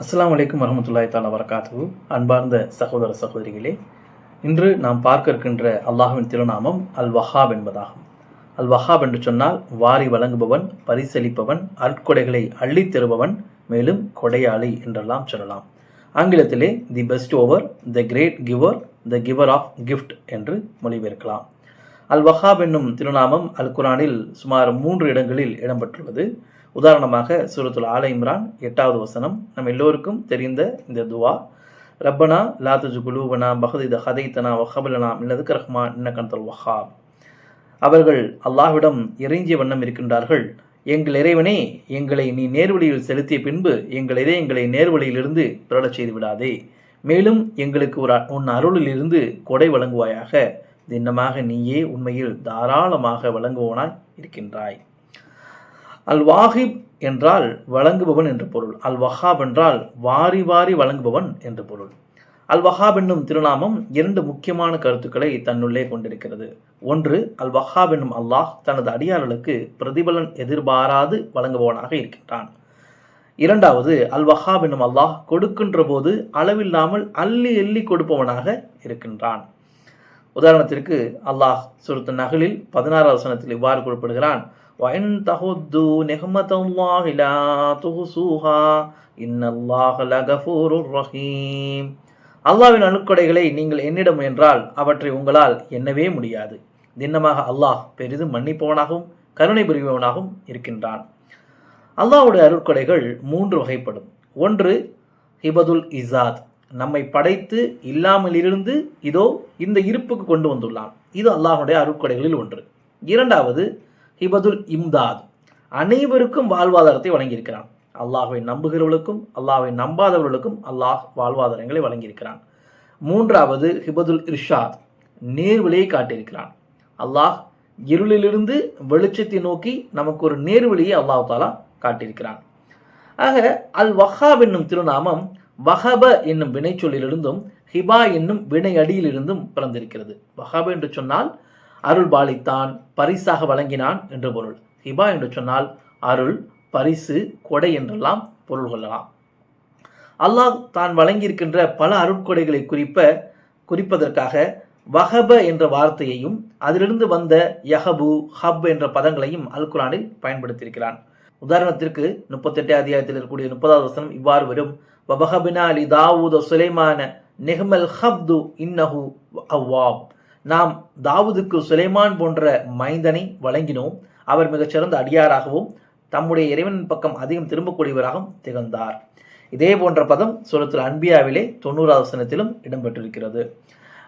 அஸ்ஸலாமு அலைக்கும் வரஹ்மத்துல்லாஹி தஆலா வபரகாத்துஹு. அன்பார்ந்த சகோதர சகோதரிகளே, இன்று நாம் பார்க்க இருக்கின்ற அல்லாஹ்வின் திருநாமம் அல் வஹாப் என்பதாகும். அல் வஹாப் என்று சொன்னால் வாரி வழங்குபவன், பரிசளிப்பவன், அற்கொடைகளை அள்ளித் தருபவன், மேலும் கொடையாளி என்றெல்லாம் சொல்லலாம். ஆங்கிலத்திலே the best over, the great giver, the giver of gift என்று மொழிபெயர்க்கலாம். அல் வஹாப் என்னும் திருநாமம் அல் குர்ஆனில் சுமார் 3 இடங்களில் இடம்பெற்றுள்ளது. உதாரணமாக சூரத்துல் ஆல இம்ரான் 8வது வசனம், நம் எல்லோருக்கும் தெரிந்த இந்த துவா, ரப்பனா லா துஜ் குலூபனா பஹத் இத ஹதைத்தனா வஹப் லனா மின் லதுன்க ரஹ்மா இன்னக அன்தல் வஹாப். அவர்கள் அல்லாஹ்விடம் இறைஞ்சிய வண்ணம் இருக்கின்றார்கள், எங்கள் இறைவனே, எங்களை நீ நேர்வழியில் செலுத்திய பின்பு எங்களை நேர்வழியிலிருந்து பிறழச் செய்து விடாதே, மேலும் எங்களுக்கு உன் அருளிலிருந்து கொடை வழங்குவாயாக, திண்ணமாக நீயே உண்மையில் தாராளமாக வழங்குவனாய் இருக்கின்றாய். அல் வாஹிப் என்றால் வழங்குபவன் என்று பொருள். அல் வஹாப் என்றால் வாரி வாரி வழங்குபவன் என்று பொருள். அல் வஹாப் என்னும் திருநாமம் 2 முக்கியமான கருத்துக்களை தன்னுள்ளே கொண்டிருக்கிறது. ஒன்று, அல் வஹாப் என்னும் அல்லாஹ் தனது அடியார்களுக்கு பிரதிபலன் எதிர்பாராது வழங்குபவனாக இருக்கின்றான். இரண்டாவது, அல் வஹாப் என்னும் அல்லாஹ் கொடுக்கின்ற போது அளவில்லாமல் அள்ளி எள்ளி கொடுப்பவனாக இருக்கின்றான். உதாரணத்திற்கு அல்லாஹ் சூரத்து நஹ்லில் 16வது வசனத்தில் இவ்வாறு குறிப்பிடுகிறான், وَإِن تَعُدُّوا نِعْمَةَ اللَّهِ لَا تُحْصُوهَا إِنَّ اللَّهَ لَغَفُورٌ رَحِيمٌ. அல்லாஹ்வின் அருட்கொடைகளை நீங்கள் எண்ணிட முயன்றால் அவற்றை உங்களால் எண்ணவே முடியாது. திண்ணமாக அல்லாஹ் பெரிதும் மன்னிப்பவனாகவும் கருணை புரிபவனாகவும் இருக்கின்றான். அல்லாஹ்வுடைய அருட்கொடைகள் 3 வகைப்படும். ஒன்று, ஹிபதுல் இசாத், நம்மை படைத்து இல்லாமலிருந்து இதோ இந்த இருப்புக்கு கொண்டு வந்துள்ளான். இது அல்லாஹ்வுடைய அருட்கொடைகளில் ஒன்று. இரண்டாவது, ஹிபதுல் இம்தாத், அனைவருக்கும் வாழ்வாதாரத்தை வழங்கியிருக்கிறான். அல்லாஹ்வை நம்புகிறவர்களுக்கும் அல்லாஹ்வை நம்பாதவர்களுக்கும் அல்லாஹ் வாழ்வாதாரங்களை வழங்கியிருக்கிறான். மூன்றாவது, ஹிபதுல் இர்ஷாத், நேர்வழியை காட்டியிருக்கிறான். அல்லாஹ் இருளிலிருந்து வெளிச்சத்தை நோக்கி நமக்கு ஒரு நேர்வழியை அல்லாஹ் தாலா காட்டியிருக்கிறான். ஆக அல் வஹாப் என்னும் திருநாமம் வஹப என்னும் வினைச்சொல்லிலிருந்தும் ஹிபா என்னும் வினை அடியிலிருந்தும் பிறந்திருக்கிறது. வஹாப் என்று சொன்னால் அருள் பாலித்தான், பரிசாக வழங்கினான் என்று பொருள். ஹிபா என்று சொன்னால் அருள், பரிசு, கொடை என்றெல்லாம் பொருள் கொள்ளலாம். அல்லாஹ் தான் வழங்கியிருக்கின்ற பல அருட்கொடைகளை குறிப்பதற்காக வஹப என்ற வார்த்தையையும் அதிலிருந்து வந்த யஹபு, ஹப் என்ற பதங்களையும் அல் குர்ஆனில் பயன்படுத்தியிருக்கிறான். உதாரணத்திற்கு 38 அத்தியாயத்தில் இருக்கக்கூடிய 30வது வசனம் இவ்வாறு வரும், வபஹபினா லி தாவூத சுலைமான நிஹ்மல் ஹப்து இன்னஹு அவ்வாப். நாம் தாவூதுக்கு சுலைமான் போன்ற மைந்தனை வழங்கினோம், அவர் மிகச்சிறந்த அடியாராகவும் தம்முடைய இறைவனின் பக்கம் அதிகம் திரும்பக்கூடியவராகவும் திகழ்ந்தார். இதே போன்ற பதம் சூரத்துல் அன்பியாவிலே 90வது வசனத்திலும் இடம்பெற்றிருக்கிறது.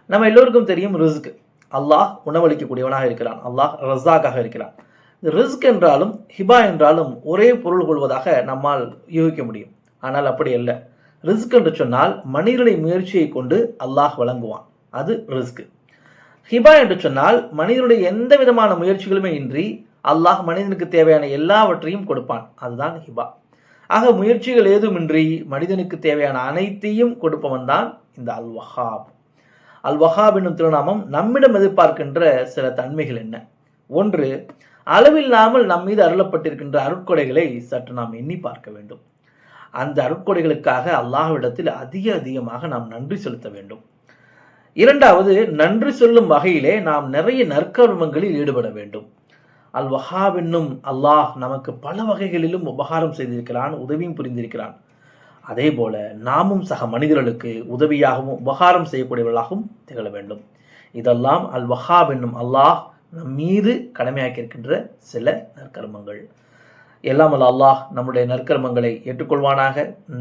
நம்ம எல்லோருக்கும் தெரியும் ரிஸ்க், அல்லாஹ் உணவளிக்கக்கூடியவனாக இருக்கிறான், அல்லாஹ் ரஸாக்காக இருக்கிறான். ரிஸ்க் என்றாலும் ஹிபா என்றாலும் ஒரே பொருள் கொள்வதாக நம்மால் யூகிக்க முடியும். ஆனால் அப்படி அல்ல. ரிஸ்க் என்று சொன்னால் மனிதனுடைய முயற்சியை கொண்டு அல்லாஹ் வழங்குவான், அது ரிஸ்க். ஹிபா என்று சொன்னால் மனிதனுடைய எந்த விதமான முயற்சிகளுமே இன்றி அல்லாஹ் மனிதனுக்கு தேவையான எல்லாவற்றையும் கொடுப்பான், அதுதான் ஹிபா. ஆக முயற்சிகள் ஏதுமின்றி மனிதனுக்கு தேவையான அனைத்தையும் கொடுப்பவன் தான் இந்த அல் வஹாப். அல் வஹாப் என்னும் திருநாமம் நம்மிடம் எதிர்பார்க்கின்ற சில தன்மைகள் என்ன? ஒன்று, அளவில்லாமல் நம் மீது அருளப்பட்டிருக்கின்ற அருட்கொடைகளை சற்று நாம் எண்ணி பார்க்க வேண்டும். அந்த அருட்கொடைகளுக்காக அல்லாஹ்விடத்தில் அதிகமாக நாம் நன்றி செலுத்த வேண்டும். இரண்டாவது, நன்றி சொல்லும் வகையிலே நாம் நிறைய நற்கர்மங்களில் ஈடுபட வேண்டும். அல் வஹாப் என்னும் அல்லாஹ் நமக்கு பல வகைகளிலும் உபகாரம் செய்திருக்கிறான், உதவியும் புரிந்திருக்கிறான். அதே போல நாமும் சக மனிதர்களுக்கு உதவியாகவும் உபகாரம் செய்யக்கூடியவர்களாகவும் திகழ வேண்டும். இதெல்லாம் அல் வஹாப் என்னும் அல்லாஹ் நம் மீது கடமையாக்கியிருக்கின்ற சில நற்கர்மங்கள். எல்லாம் அல்ல அல்லாஹ் நம்முடைய நற்கர்மங்களை ஏற்றுக்கொள்வானாக.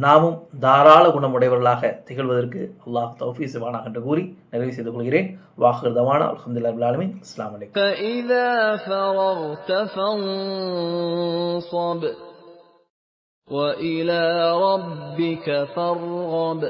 நாமும் தாராள குணமுடையவர்களாக திகழ்வதற்கு அல்லாஹ் தௌஃபீக் செய்வானாக என்று கூறி நிறைவு செய்து கொள்கிறேன். வாஹிர் தவானா அல்ஹம்துலில்லாஹி ரப்பில் ஆலமீன். அஸ்ஸலாமு அலைக்கும். فإذا فرغت فانصب وإلى ربك فارغب.